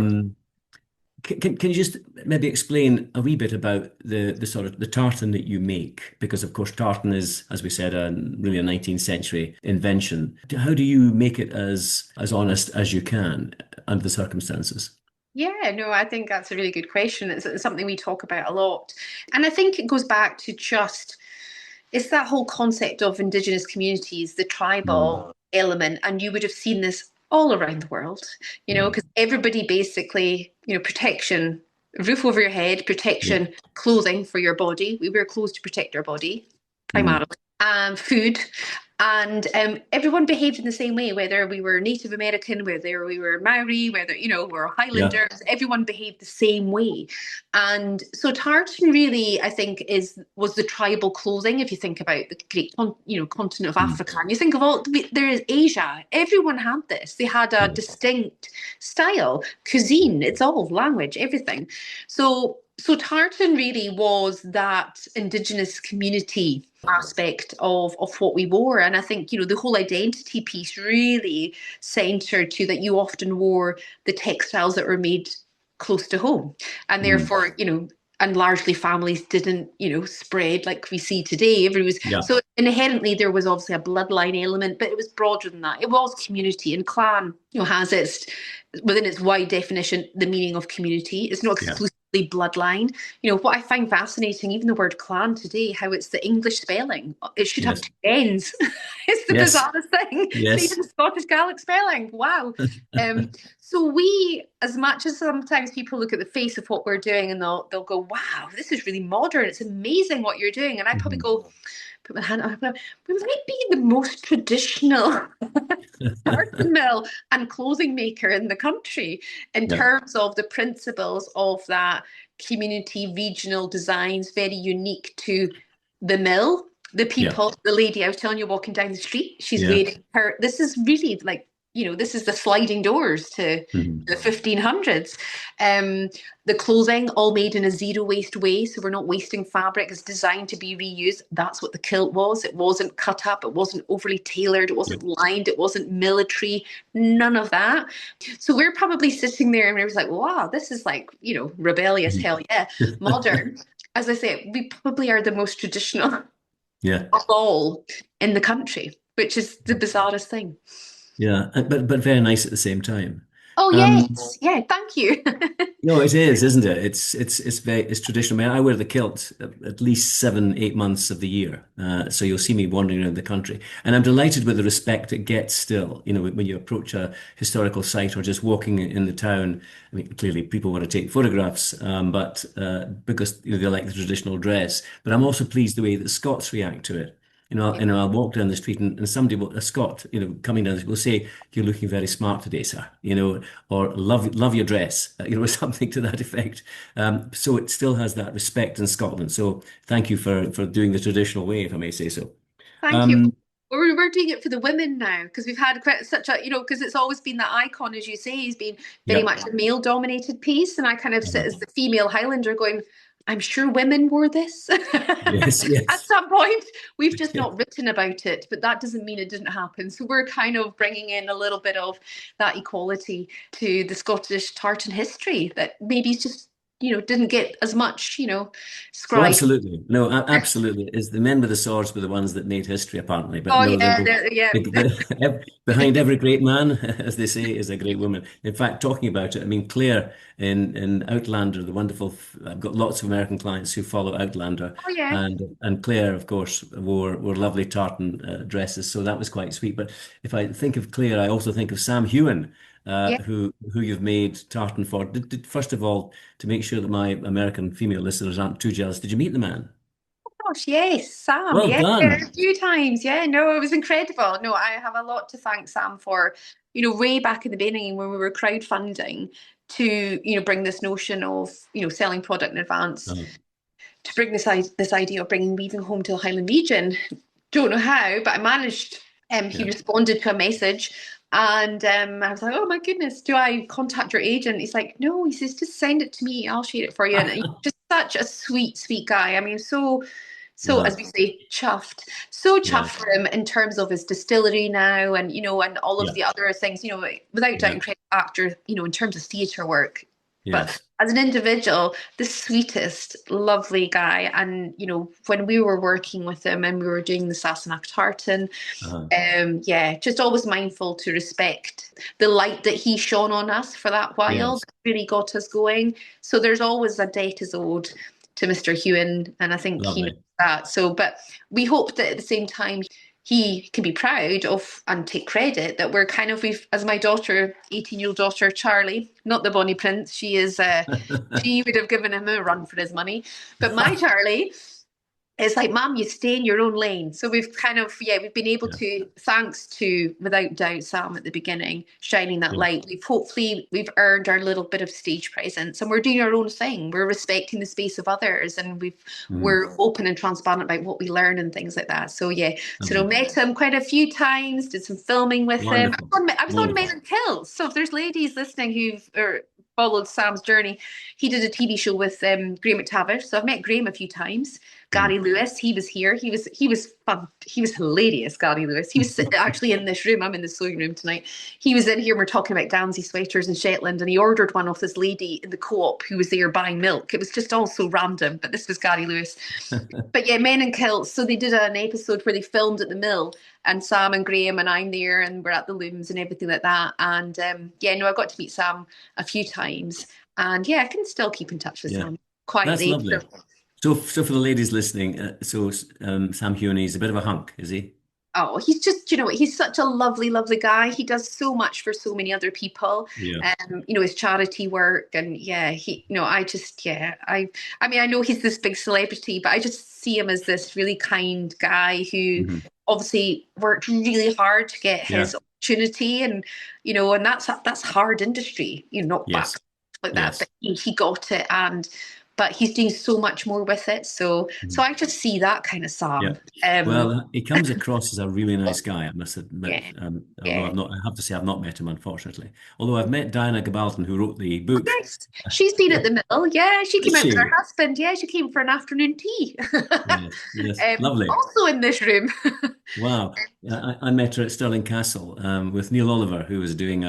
Can you just maybe explain a wee bit about the sort of the tartan that you make? Because of course tartan is, as we said, really a 19th century invention. How do you make it as honest as you can under the circumstances? Yeah, no, I think that's a really good question. It's something we talk about a lot. And I think it goes back to it's that whole concept of Indigenous communities, the tribal element. And you would have seen this all around the world, because everybody basically, protection, roof over your head, protection, clothing for your body. We wear clothes to protect our body, primarily. Food. And everyone behaved in the same way, whether we were Native American, whether we were Maori, whether, we're Highlanders, everyone behaved the same way. And so tartan really, I think, was the tribal clothing. If you think about the great, continent of Africa, and you think of there is Asia, everyone had this. They had a distinct style, cuisine, it's all language, everything. So tartan really was that Indigenous community aspect of what we wore. And I think, the whole identity piece really centered to that you often wore the textiles that were made close to home. And therefore, and largely families didn't, spread like we see today. So inherently there was obviously a bloodline element, but it was broader than that. It was community, and clan, has within its wide definition, the meaning of community. It's not exclusively bloodline. What I find fascinating, even the word clan today, how it's the English spelling. It should have two N's. It's the bizarrest thing. It's even Scottish Gaelic spelling. Wow. So we, as much as sometimes people look at the face of what we're doing and they'll go, wow, this is really modern. It's amazing what you're doing. And I probably go, put my hand up, we might be the most traditional tartan mill and clothing maker in the country in terms of the principles of that community regional designs, very unique to the mill, the people, the lady I was telling you walking down the street, she's wearing this is really like, this is the sliding doors to the 1500s. The clothing all made in a zero waste way. So we're not wasting fabric. It's designed to be reused. That's what the kilt was. It wasn't cut up. It wasn't overly tailored. It wasn't lined. It wasn't military. None of that. So we're probably sitting there and we're like, wow, this is like, rebellious, hell yeah, modern. As I say, we probably are the most traditional of all in the country, which is the bizarrest thing. Yeah, but very nice at the same time. Oh yes, yeah. Thank you. No, it is, isn't it? It's traditional. I mean, I wear the kilt at least 7, 8 months of the year. So you'll see me wandering around the country, and I'm delighted with the respect it gets still. You know, when you approach a historical site or just walking in the town. I mean, clearly people want to take photographs, but because they like the traditional dress. But I'm also pleased the way that Scots react to it. I'll walk down the street and somebody will, a Scot, coming down, will say, "You're looking very smart today, sir," or "Love your dress," something to that effect. So it still has that respect in Scotland. So thank you for doing the traditional way, if I may say so. Thank you. Um, We're doing it for the women now because we've had quite such a, because it's always been that icon, as you say, has been very yeah. much a male dominated piece. And I kind of sit Uh-huh. as the female Highlander going, I'm sure women wore this Yes, at yes. some point. We've just Yeah. not written about it, but that doesn't mean it didn't happen. So we're kind of bringing in a little bit of that equality to the Scottish tartan history that maybe it's just, didn't get as much, Oh, scribe. absolutely. No, absolutely. It's the men with the swords were the ones that made history, apparently. But Oh no, yeah, yeah. behind every great man, as they say, is a great woman. In fact, talking about it, I mean, Claire in Outlander, the wonderful. I've got lots of American clients who follow Outlander, Oh yeah. and Claire, of course, wore lovely tartan dresses, so that was quite sweet. But if I think of Claire, I also think of Sam Hewen. Yeah. Who you've made tartan for? First of all, to make sure that my American female listeners aren't too jealous, did you meet the man? Gosh, yes, Sam. Well Yeah, a done. few times. Yeah, no, it was incredible. No, I have a lot to thank Sam for, way back in the beginning when we were crowdfunding to, bring this notion of, selling product in advance, Uh, to bring this idea of bringing weaving home to the Highland region. Don't know how, but I managed. He yeah. responded to a message, and I was like, "Oh my goodness, do I contact your agent?" He's like, "No," he says, "Just send it to me. I'll share it for you." And he's just such a sweet, sweet guy. I mean, so Uh, as we say, chuffed. So yeah. chuffed for him in terms of his distillery now, and and all of Yeah. the other things. Without doubt, Yeah. incredible actor. In terms of theatre work, but Yes. as an individual, the sweetest, lovely guy. And when we were working with him and we were doing the Sassenach Tartan, Uh, yeah, just always mindful to respect the light that he shone on us for that while, yes. that really got us going. So there's always a debt is owed to Mr. Hewen, and I think he knows Lovely. that. So, but we hope that at the same time he can be proud of and take credit that we've, as my daughter, 18-year-old daughter Charlie, not the Bonnie Prince, she would have given him a run for his money, but my Charlie, it's like, Mum, you stay in your own lane. So we've kind of, yeah, we've been able Yeah. to, thanks to, without doubt, Sam at the beginning, shining that Yeah. light. We've earned our little bit of stage presence, and we're doing our own thing. We're respecting the space of others, and Mhm. we're open and transparent about what we learn and things like that. So yeah, so I Okay. met him quite a few times, did some filming with him. Wonderful. I was on Men Wonderful. and Kills. So if there's ladies listening who've followed Sam's journey, he did a TV show with Graham McTavish. So I've met Graham a few times. Gary Mm. Lewis, he was here. He was fun. He was hilarious. Gary Lewis. He was actually in this room. I'm in the sewing room tonight. He was in here. We're talking about Guernsey sweaters in Shetland, and he ordered one off this lady in the co-op who was there buying milk. It was just all so random, but this was Gary Lewis. But yeah, Men in Kilts. So they did an episode where they filmed at the mill, and Sam and Graham and I'm there, and we're at the looms and everything like that. And yeah, no, I got to meet Sam a few times, and yeah, I can still keep in touch with Yeah. Sam That's quietly. lovely. So for the ladies listening, Sam Hewn, he's a bit of a hunk, is he? Oh, he's just, he's such a lovely, lovely guy. He does so much for so many other people. Yeah. His charity work, and yeah, I just, yeah, I mean, I know he's this big celebrity, but I just see him as this really kind guy who Hmm. obviously worked really hard to get Yeah. his opportunity, and that's hard industry, not back Yes. like that, Yes. but he got it, and but he's doing so much more with it. So Mhm. I just see that kind of Yeah. Sam. Well, he comes across as a really nice guy, I must admit. Yeah, Although yeah. I have to say I've not met him, unfortunately. Although I've met Diana Gabaldon, who wrote the book. Yes, she's been at the mill. Yeah, she Is came out with her she? husband. Yeah, she came for an afternoon tea. Yes. Yes. Lovely. Also in this room. Wow. I met her at Stirling Castle with Neil Oliver, who was doing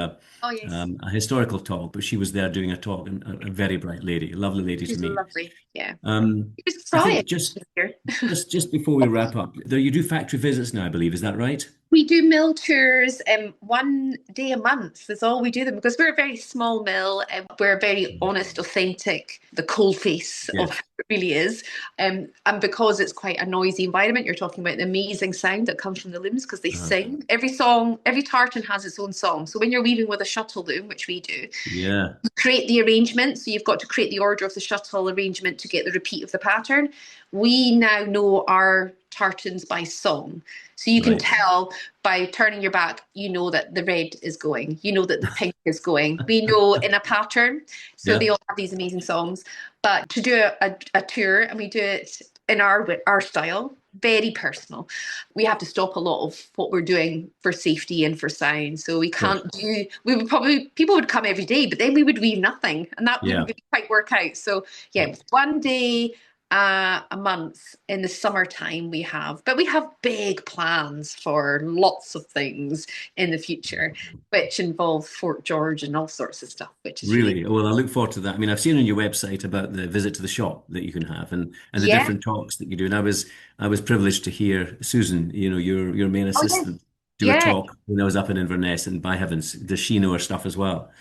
Oh yes, a historical talk, but she was there doing a talk, and a very bright lady, a lovely lady to she's meet. lovely. Yeah, Um, she was I crying think just here. just just before we wrap up, there you do factory visits now, I believe. Is that right? We do mill tours 1 day a month. That's all we do them because we're a very small mill and we're very honest, authentic, the cold face of Yes. how it really is. And because it's quite a noisy environment, you're talking about the amazing sound that comes from the looms because they Uh, sing. Every song, every tartan has its own song. So when you're weaving with a shuttle loom, which we do, yeah. create the arrangement. So you've got to create the order of the shuttle arrangement to get the repeat of the pattern. We now know our tartans by song. So you can Right. tell by turning your back, you know that the red is going, you know that the pink is going. We know in a pattern. So they Yeah. all have these amazing songs. But to do a tour, and we do it in our style, very personal. We have to stop a lot of what we're doing for safety and for sound. So we Of course. can't do, we would probably, people would come every day, but then we would weave nothing. And that Yeah. wouldn't really quite work out. So Yeah. yeah, 1 day a month in the summertime we have, but we have big plans for lots of things in the future, which involve Fort George and all sorts of stuff, which is really, Really? Well, I look forward to that. I mean, I've seen on your website about the visit to the shop that you can have and the yeah. different talks that you do. And I was privileged to hear Susan, your main Oh, yes. assistant, do a Yeah. talk when I was up in Inverness, and by heavens, does she know her stuff as well?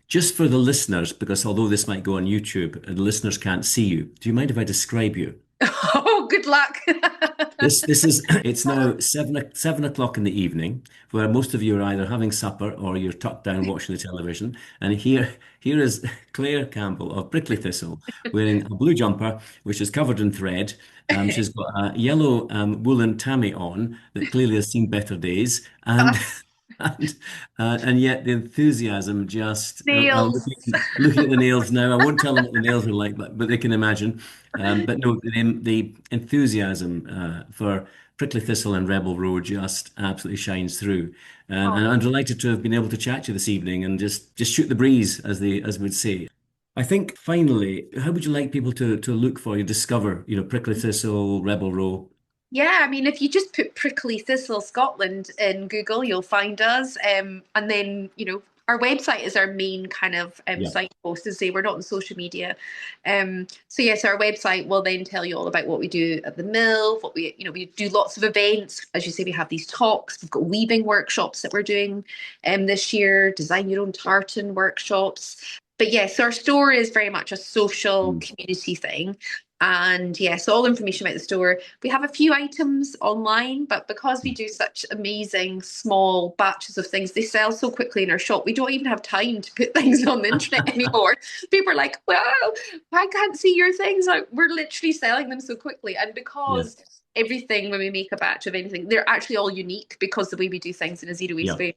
Just for the listeners, because although this might go on YouTube, the listeners can't see you. Do you mind if I describe you? Oh, good luck. This is it's now 7 o'clock in the evening, where most of you are either having supper or you're tucked down watching the television. And here is Clare Campbell of Prickly Thistle wearing a blue jumper, which is covered in thread. She's got a yellow woolen tammy on that clearly has seen better days, and and and yet the enthusiasm just Nails. looking at the nails now. I won't tell them what the nails are like, but they can imagine. But no, the enthusiasm for Prickly Thistle and Rebel Row just absolutely shines through. And Oh, I'm delighted to have been able to chat to you this evening and just shoot the breeze, as we'd say. I think finally, how would you like people to look for you, discover, Prickly Thistle, Rebel Row? yeah, I mean, if you just put Prickly Thistle Scotland in Google, you'll find us. And then, our website is our main kind of Yeah. signpost to say we're not on social media. So yes, our website will then tell you all about what we do at the mill, we do lots of events. As you say, we have these talks. We've got weaving workshops that we're doing this year, design your own tartan workshops. But yes, our store is very much a social Mm. community thing. And yes, all information about the store. We have a few items online, but because we do such amazing small batches of things, they sell so quickly in our shop. We don't even have time to put things on the internet anymore. People are like, "Wow, I can't see your things." Like, we're literally selling them so quickly. And Yeah. because everything, when we make a batch of anything, they're actually all unique because the way we do things in a zero waste Yeah. way.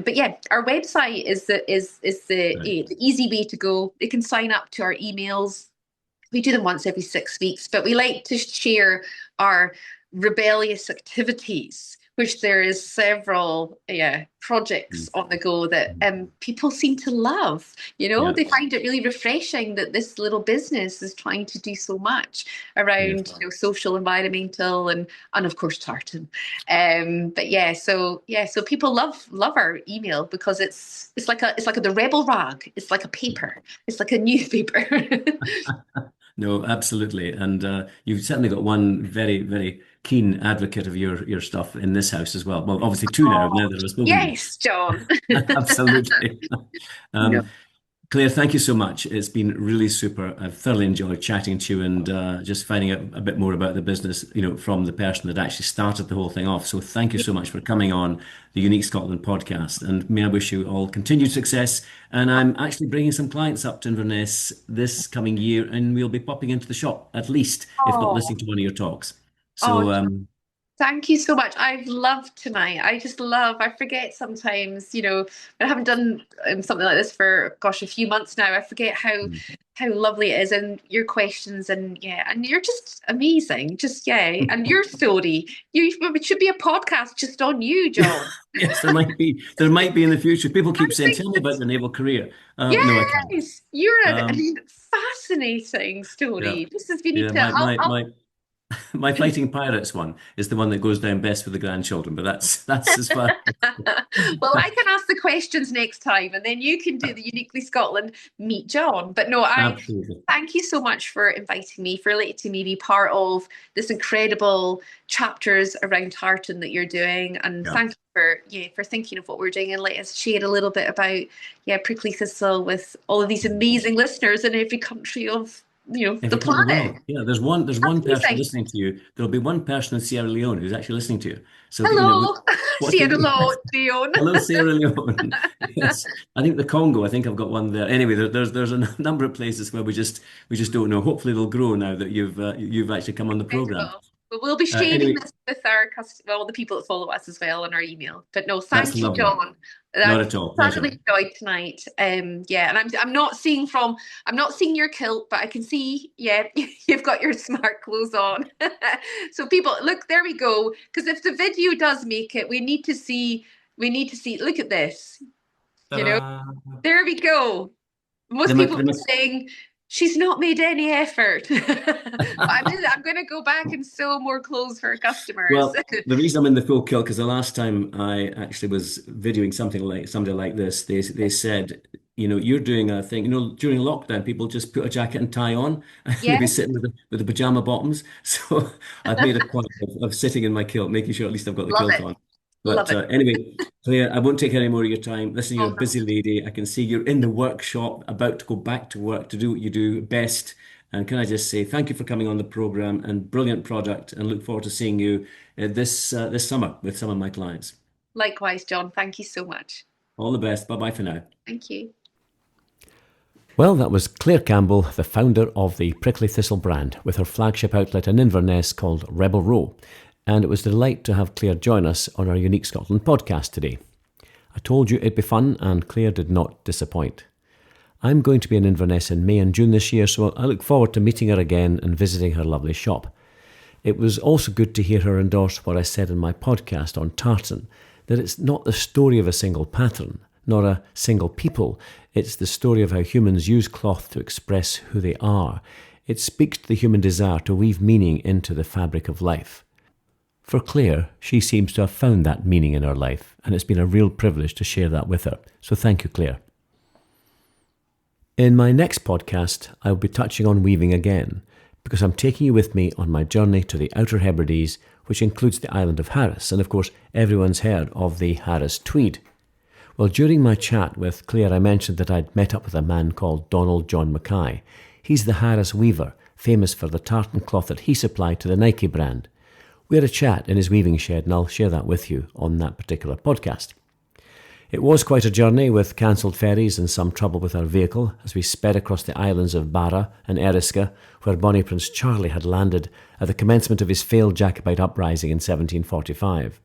But yeah, our website is Right. the easy way to go. They can sign up to our emails. We do them once every 6 weeks, but we like to share our rebellious activities, which there is several projects Mm. on the go that people seem to love. Yeah. They find it really refreshing that this little business is trying to do so much Yes. around social, environmental, and of course tartan. But so people love our email because it's like the rebel rag. It's like a paper. It's like a newspaper. No, absolutely. And you've certainly got one very, very keen advocate of your stuff in this house as well. Well, obviously two now Oh, that I've spoken to you. yes, John. Absolutely. No. Um, Claire, thank you so much. It's been really super. I've thoroughly enjoyed chatting to you and just finding out a bit more about the business, from the person that actually started the whole thing off. So thank you so much for coming on the Unique Scotland podcast. And may I wish you all continued success. And I'm actually bringing some clients up to Inverness this coming year, and we'll be popping into the shop at least, if not Oh, listening to one of your talks. oh, So, thank you so much. I've loved tonight. I just love, I forget sometimes, I haven't done something like this for, gosh, a few months now. I forget how lovely it is and your questions and you're just amazing. Just, yeah. And your story, it should be a podcast just on you, John. yes, there might be in the future. People I keep saying, think "Tell me about it's, your naval career." No, I can't. yes, you're a Um, fascinating yeah. story. This has been, Yeah, my I'll, my I'll my My Fighting Pirates one is the one that goes down best with the grandchildren, but that's as far. Well, I can ask the questions next time, and then you can do the Uniquely Scotland Meet John. But no, I Absolutely. thank you so much for inviting me, for letting me be part of this incredible chapters around Tartan that you're doing, and Yeah. thank you for thinking of what we're doing and let us share a little bit about Prickly Thistle with all of these amazing listeners in every country of the Every country in the planet. world. Yeah, there's one person Amazing. listening to you. There'll be one person in Sierra Leone who's actually listening to you. So, Hello, what Sierra you Leone. Hello, Sierra Leone. Yes, I think the Congo. I think I've got one there. Anyway, there's a number of places where we just don't know. Hopefully, they'll grow now that you've actually come on the program. Incredible. But we'll be sharing Anyway, this with our well, the people that follow us as well on our email. But no, that's thank you, lovely. John. Not I've at all. Pleasure. thoroughly enjoyed tonight. Yeah, and I'm not seeing your kilt, but I can see, you've got your smart clothes on. So people, look, there we go. Because if the video does make it, we need to see, look at this. Ta-da. There we go. The, Most ma- people the, are ma- saying she's not made any effort. But I'm going to go back and sew more clothes for customers. Well, the reason I'm in the full kilt because the last time I actually was videoing somebody like this, they said, you're doing a thing. During lockdown, people just put a jacket and tie on, and they'd be Yes, sitting with the pajama bottoms. So I've made a point of sitting in my kilt, making sure at least I've got the love kilt it. on. Love But it. anyway, Claire, I won't take any more of your time. Listen, you're Oh, a no. busy lady. I can see you're in the workshop, about to go back to work to do what you do best. And can I just say thank you for coming on the program and brilliant product, and look forward to seeing you this summer with some of my clients. Likewise, John. Thank you so much. All the best. Bye bye for now. Thank you. Well, that was Clare Campbell, the founder of the Prickly Thistle brand, with her flagship outlet in Inverness called Rebel Row. And it was a delight to have Clare join us on our Unique Scotland podcast today. I told you it'd be fun, and Clare did not disappoint. I'm going to be in Inverness in May and June this year, so I look forward to meeting her again and visiting her lovely shop. It was also good to hear her endorse what I said in my podcast on Tartan, that it's not the story of a single pattern, nor a single people. It's the story of how humans use cloth to express who they are. It speaks to the human desire to weave meaning into the fabric of life. For Clare, she seems to have found that meaning in her life, and it's been a real privilege to share that with her. So thank you, Clare. In my next podcast, I will be touching on weaving again, because I'm taking you with me on my journey to the Outer Hebrides, which includes the island of Harris, and of course everyone's heard of the Harris Tweed. Well, during my chat with Clare, I mentioned that I'd met up with a man called Donald John Mackay. He's the Harris weaver, famous for the tartan cloth that he supplied to the Nike brand. We had a chat in his weaving shed, and I'll share that with you on that particular podcast. It was quite a journey with cancelled ferries and some trouble with our vehicle as we sped across the islands of Barra and Eriska, where Bonnie Prince Charlie had landed at the commencement of his failed Jacobite uprising in 1745.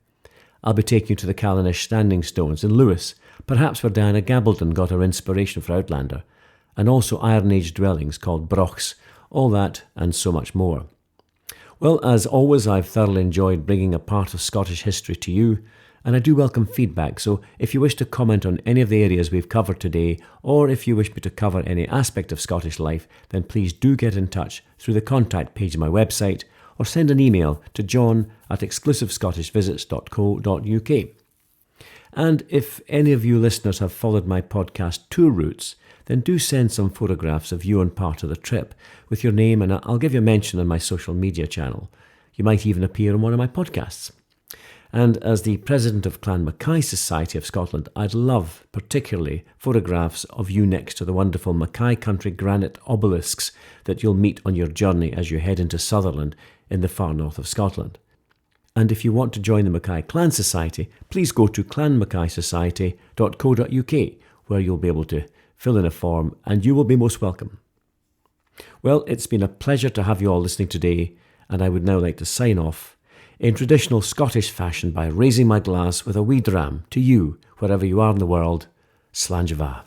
I'll be taking you to the Callanish Standing Stones in Lewis, perhaps where Diana Gabaldon got her inspiration for Outlander, and also Iron Age dwellings called brochs, all that and so much more. Well, as always, I've thoroughly enjoyed bringing a part of Scottish history to you, and I do welcome feedback, so if you wish to comment on any of the areas we've covered today, or if you wish me to cover any aspect of Scottish life, then please do get in touch through the contact page of my website, or send an email to john@exclusivescottishvisits.co.uk. And if any of you listeners have followed my podcast tour routes, then do send some photographs of you on part of the trip with your name, and I'll give you a mention on my social media channel. You might even appear on one of my podcasts. And as the president of Clan Mackay Society of Scotland, I'd love particularly photographs of you next to the wonderful Mackay Country granite obelisks that you'll meet on your journey as you head into Sutherland in the far north of Scotland. And if you want to join the Mackay Clan Society, please go to clanmackaysociety.co.uk, where you'll be able to fill in a form and you will be most welcome. Well, it's been a pleasure to have you all listening today, and I would now like to sign off in traditional Scottish fashion by raising my glass with a wee dram to you, wherever you are in the world. Slàinte mhath.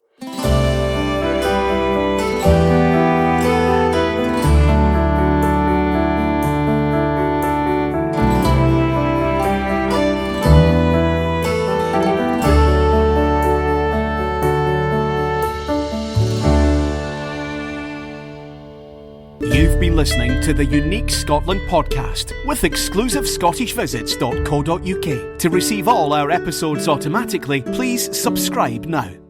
You've been listening to the Unique Scotland podcast with exclusivescottishvisits.co.uk. To receive all our episodes automatically, please subscribe now.